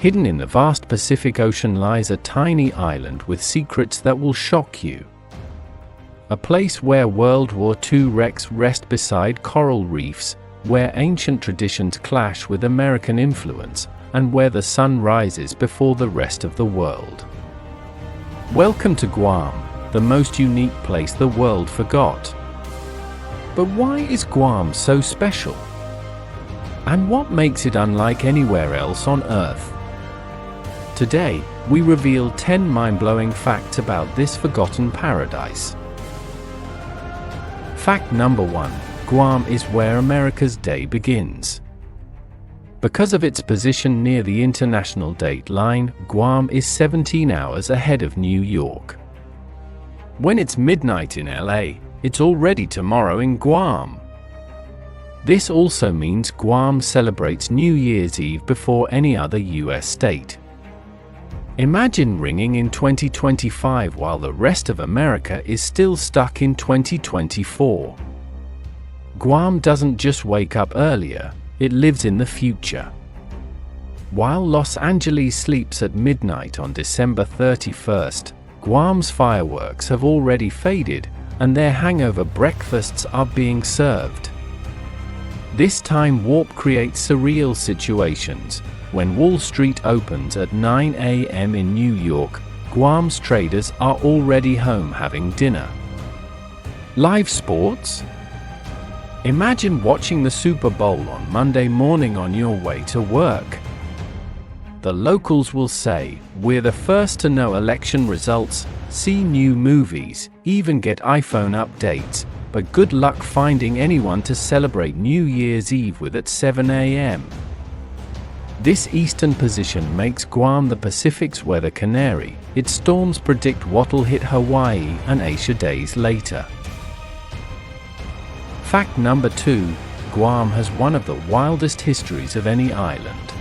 Hidden in the vast Pacific Ocean lies a tiny island with secrets that will shock you. A place where World War II wrecks rest beside coral reefs, where ancient traditions clash with American influence, and where the sun rises before the rest of the world. Welcome to Guam, the most unique place the world forgot. But why is Guam so special? And what makes it unlike anywhere else on Earth? Today, we reveal 10 mind-blowing facts about this forgotten paradise. Fact number 1. Guam is where America's day begins. Because of its position near the international date line, Guam is 17 hours ahead of New York. When it's midnight in LA, it's already tomorrow in Guam. This also means Guam celebrates New Year's Eve before any other US state. Imagine ringing in 2025 while the rest of America is still stuck in 2024. Guam doesn't just wake up earlier, it lives in the future. While Los Angeles sleeps at midnight on December 31st, Guam's fireworks have already faded, and their hangover breakfasts are being served. This time warp creates surreal situations. When Wall Street opens at 9 a.m. in New York, Guam's traders are already home having dinner. Live sports? Imagine watching the Super Bowl on Monday morning on your way to work. The locals will say, "We're the first to know election results, see new movies, even get iPhone updates, but good luck finding anyone to celebrate New Year's Eve with at 7 a.m. This eastern position makes Guam the Pacific's weather canary. Its storms predict what'll hit Hawaii and Asia days later. Fact number 2. Guam has one of the wildest histories of any island.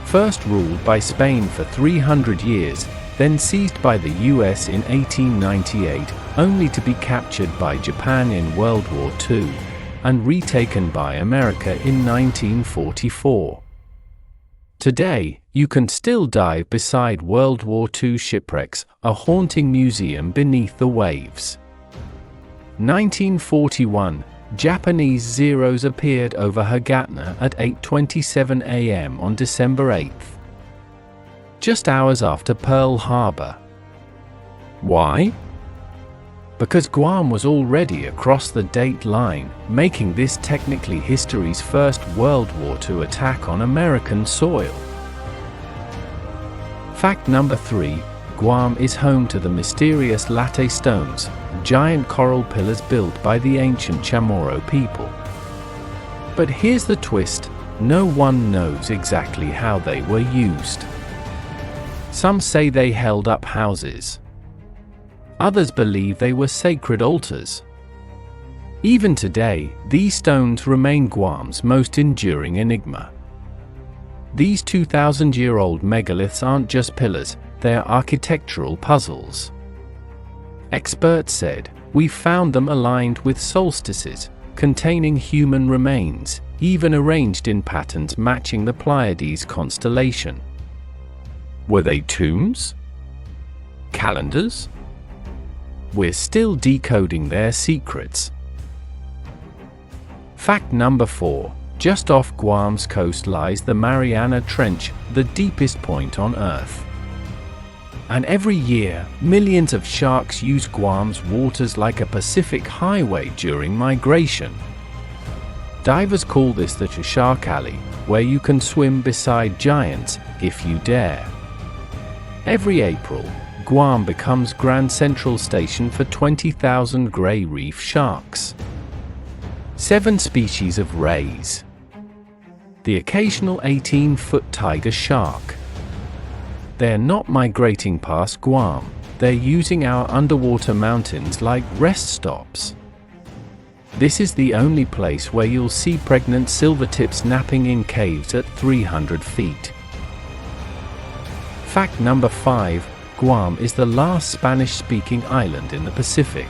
First ruled by Spain for 300 years, then seized by the US in 1898, only to be captured by Japan in World War II, and retaken by America in 1944. Today, you can still dive beside World War II shipwrecks, a haunting museum beneath the waves. 1941, Japanese Zeros appeared over Hagatna at 8:27 a.m. on December 8th. Just hours after Pearl Harbor. Why? Because Guam was already across the date line, making this technically history's first World War II attack on American soil. Fact number 3. Guam is home to the mysterious latte stones, giant coral pillars built by the ancient Chamorro people. But here's the twist, no one knows exactly how they were used. Some say they held up houses. Others believe they were sacred altars. Even today, these stones remain Guam's most enduring enigma. These 2,000-year-old megaliths aren't just pillars, they're architectural puzzles. Experts said, "We found them aligned with solstices, containing human remains, even arranged in patterns matching the Pleiades constellation." Were they tombs? Calendars? We're still decoding their secrets. Fact number 4. Just off Guam's coast lies the Mariana Trench, the deepest point on Earth. And every year, millions of sharks use Guam's waters like a Pacific highway during migration. Divers call this the Shark Alley, where you can swim beside giants, if you dare. Every April, Guam becomes Grand Central Station for 20,000 gray reef sharks. 7 species of rays. The occasional 18-foot tiger shark. They're not migrating past Guam, they're using our underwater mountains like rest stops. This is the only place where you'll see pregnant silvertips napping in caves at 300 feet. Fact number 5. Guam is the last Spanish-speaking island in the Pacific.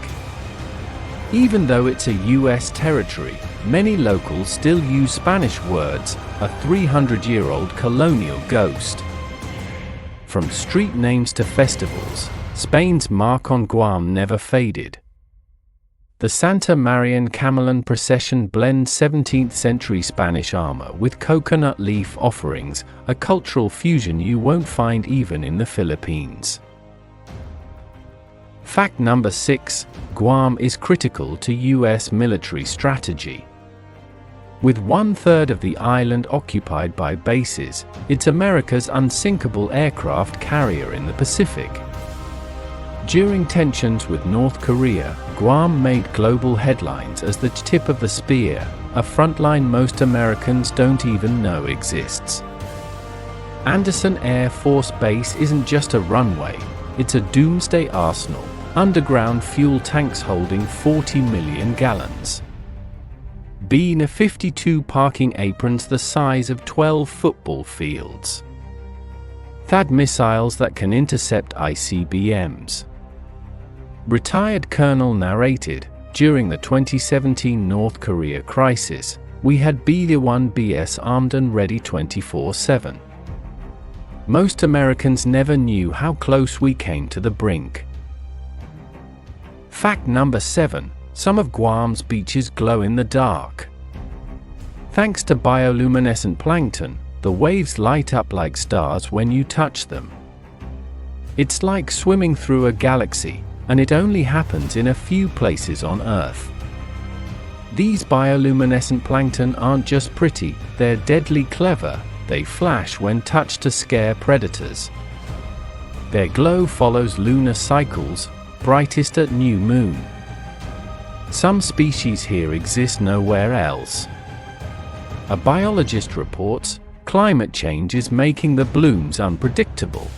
Even though it's a US territory, many locals still use Spanish words, a 300-year-old colonial ghost. From street names to festivals, Spain's mark on Guam never faded. The Santa Marian Camelon procession blends 17th-century Spanish armor with coconut leaf offerings, a cultural fusion you won't find even in the Philippines. Fact number 6. Guam is critical to US military strategy. With 1/3 of the island occupied by bases, it's America's unsinkable aircraft carrier in the Pacific. During tensions with North Korea, Guam made global headlines as the tip of the spear, a frontline most Americans don't even know exists. Andersen Air Force Base isn't just a runway, it's a doomsday arsenal, underground fuel tanks holding 40 million gallons. B-52 parking aprons the size of 12 football fields. THAAD missiles that can intercept ICBMs. Retired colonel narrated, during the 2017 North Korea crisis, we had B-1BS armed and ready 24/7. Most Americans never knew how close we came to the brink. Fact number 7. Some of Guam's beaches glow in the dark. Thanks to bioluminescent plankton, the waves light up like stars when you touch them. It's like swimming through a galaxy, and it only happens in a few places on Earth. These bioluminescent plankton aren't just pretty, they're deadly clever. They flash when touched to scare predators. Their glow follows lunar cycles, brightest at new moon. Some species here exist nowhere else. A biologist reports, climate change is making the blooms unpredictable.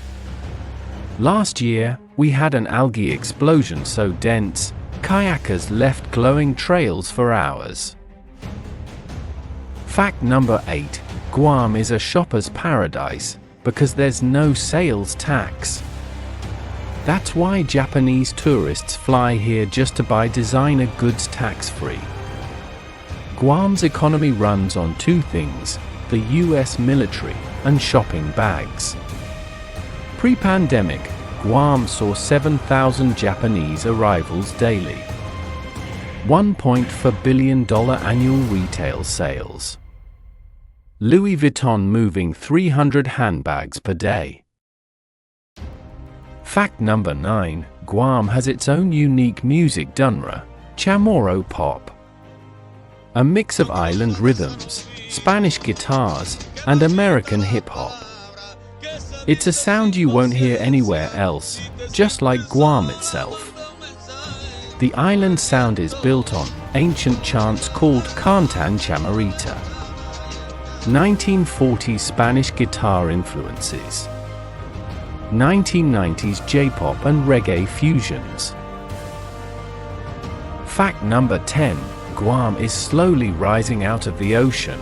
Last year, we had an algae explosion so dense, kayakers left glowing trails for hours. Fact number 8. Guam is a shopper's paradise, because there's no sales tax. That's why Japanese tourists fly here just to buy designer goods tax-free. Guam's economy runs on two things, the US military and shopping bags. Pre-pandemic, Guam saw 7,000 Japanese arrivals daily. $1.4 billion annual retail sales. Louis Vuitton moving 300 handbags per day. Fact number 9. Guam has its own unique music genre, Chamorro pop. A mix of island rhythms, Spanish guitars, and American hip-hop. It's a sound you won't hear anywhere else, just like Guam itself. The island sound is built on ancient chants called Cantan Chamarita. 1940s Spanish guitar influences. 1990s J-pop and reggae fusions. Fact number 10. Guam is slowly rising out of the ocean.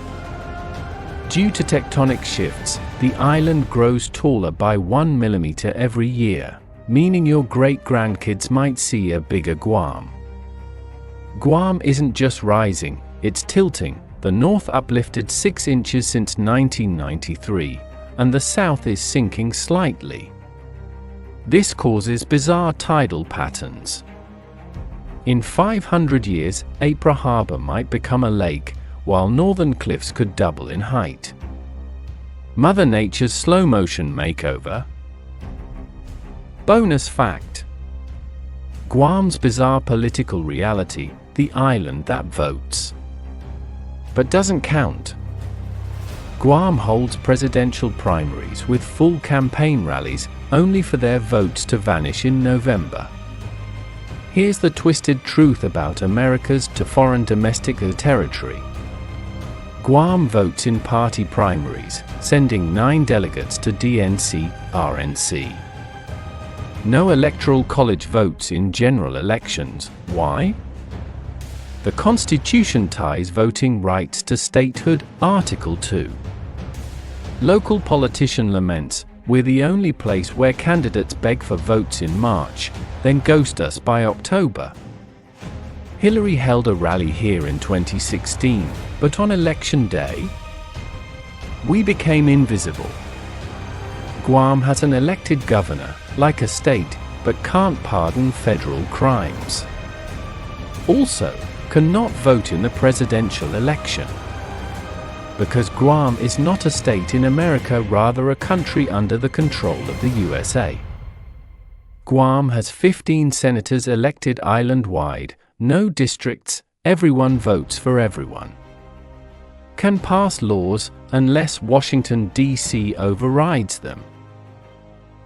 Due to tectonic shifts, the island grows taller by 1 millimeter every year, meaning your great-grandkids might see a bigger Guam. Guam isn't just rising, it's tilting. The north uplifted 6 inches since 1993, and the south is sinking slightly. This causes bizarre tidal patterns. In 500 years, Apra Harbor might become a lake, while northern cliffs could double in height. Mother Nature's slow-motion makeover. Bonus fact: Guam's bizarre political reality, the island that votes but doesn't count. Guam holds presidential primaries with full campaign rallies, only for their votes to vanish in November. Here's the twisted truth about America's to foreign domestic territory. Guam votes in party primaries, sending 9 delegates to DNC/RNC. No electoral college votes in general elections. Why? The Constitution ties voting rights to statehood, Article 2. Local politician laments, "We're the only place where candidates beg for votes in March, then ghost us by October." Hillary held a rally here in 2016, but on election day, we became invisible. Guam has an elected governor, like a state, but can't pardon federal crimes. Also, cannot vote in the presidential election. Because Guam is not a state in America, rather a country under the control of the USA. Guam has 15 senators elected island-wide, no districts, everyone votes for everyone. Can pass laws unless Washington, D.C. overrides them.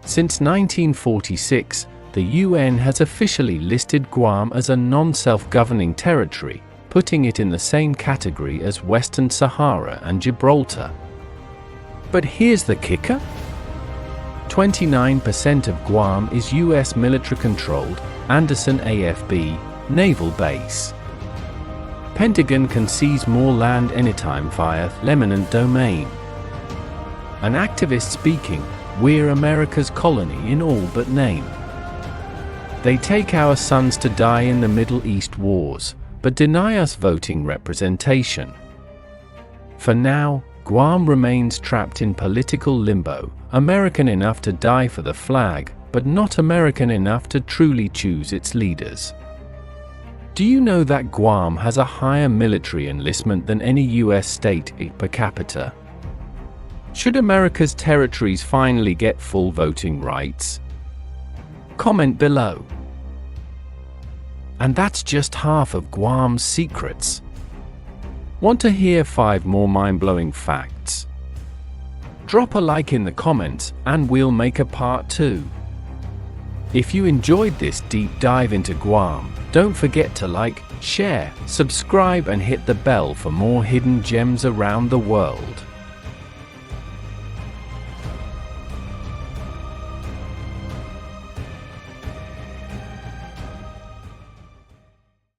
Since 1946, the UN has officially listed Guam as a non-self-governing territory, putting it in the same category as Western Sahara and Gibraltar. But here's the kicker: 29% of Guam is US military-controlled, Andersen AFB, naval base. Pentagon can seize more land anytime via eminent domain. An activist speaking, "We're America's colony in all but name." They take our sons to die in the Middle East wars, but deny us voting representation. For now, Guam remains trapped in political limbo, American enough to die for the flag, but not American enough to truly choose its leaders. Do you know that Guam has a higher military enlistment than any US state per capita? Should America's territories finally get full voting rights? Comment below. And that's just half of Guam's secrets. Want to hear 5 more mind-blowing facts? Drop a like in the comments, and we'll make a part 2. If you enjoyed this deep dive into Guam, don't forget to like, share, subscribe and hit the bell for more hidden gems around the world.